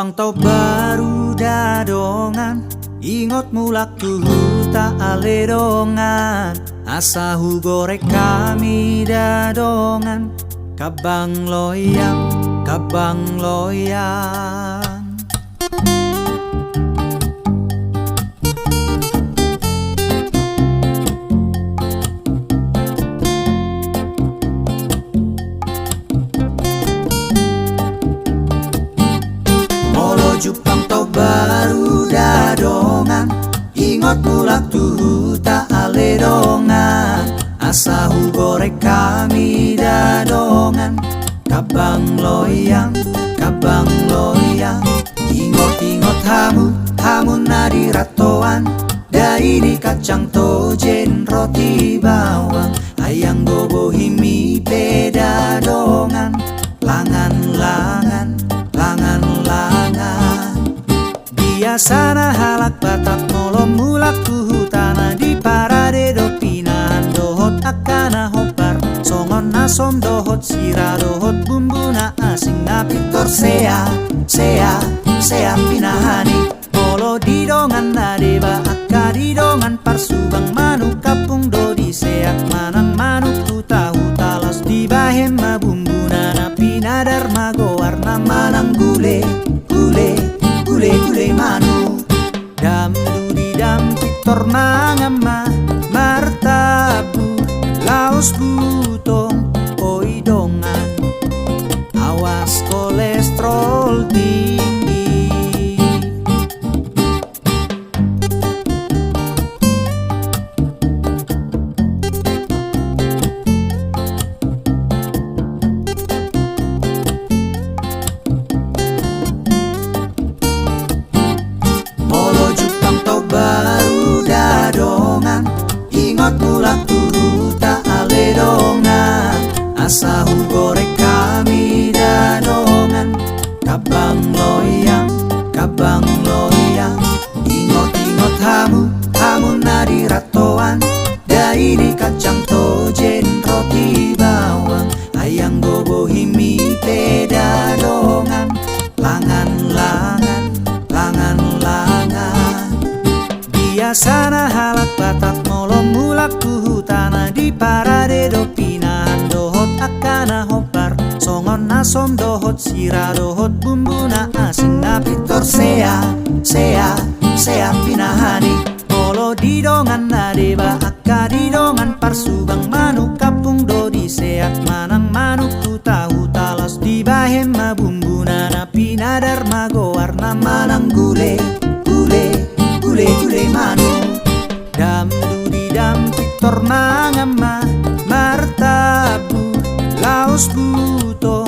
Jupang tau baru dadongan, ingot mulak tuhu tak aledongan. Asahu gorek kami dadongan, kabang loyang, kabang loyang. Jupang tau baru dadongan, ingot mulak tuhu tak aledongan. Asahu gorek kami dadongan, kabang loyang, kabang loyang. Ingot-ingot hamu nadi ratoan, daini kacang tojen roti bawang. Ayang gobo himi beda dongan, langan-langan, langan-langan. Biasana halak batak molom mulak tuhu tanah di parade do pinahan dohot akana hopar songon nasom dohot sira dohot bumbuna asing na pitor sea pinahani polo di dongan na deba akka di dongan parsubang manuk kapung do di seak manang manuk tahu talas di bahem mabumbuna na pinadar mago warna manang gule manu dam dudi dam pitor mangama martabu laos butong oi dongan awas kolesterol tinggi. Baru dadongan, ingot mulak tuhu tak aledongan. Asahu gorek kami dadongan, kabang loyang, kabang loyang. Ingot-ingot hamu nadi ratoan, daini kacang tojen roti bawang. Ayang gobo himi beda dongan, langan-langan, langan-langan. Biasana halak batak molom mulak tuhu tanah di parade do pinahan dohot akana hopar songon nasom dohot sira dohot bumbuna asing na pitor sea pinahani polo di dongan na deba akka di dongan parsubang manuk kapung do di seak manang manuk tu tahu talas di bahem mabumbuna na pinadar mago warna manang gule manu dam dudi dam pitor mangama martabu laos buto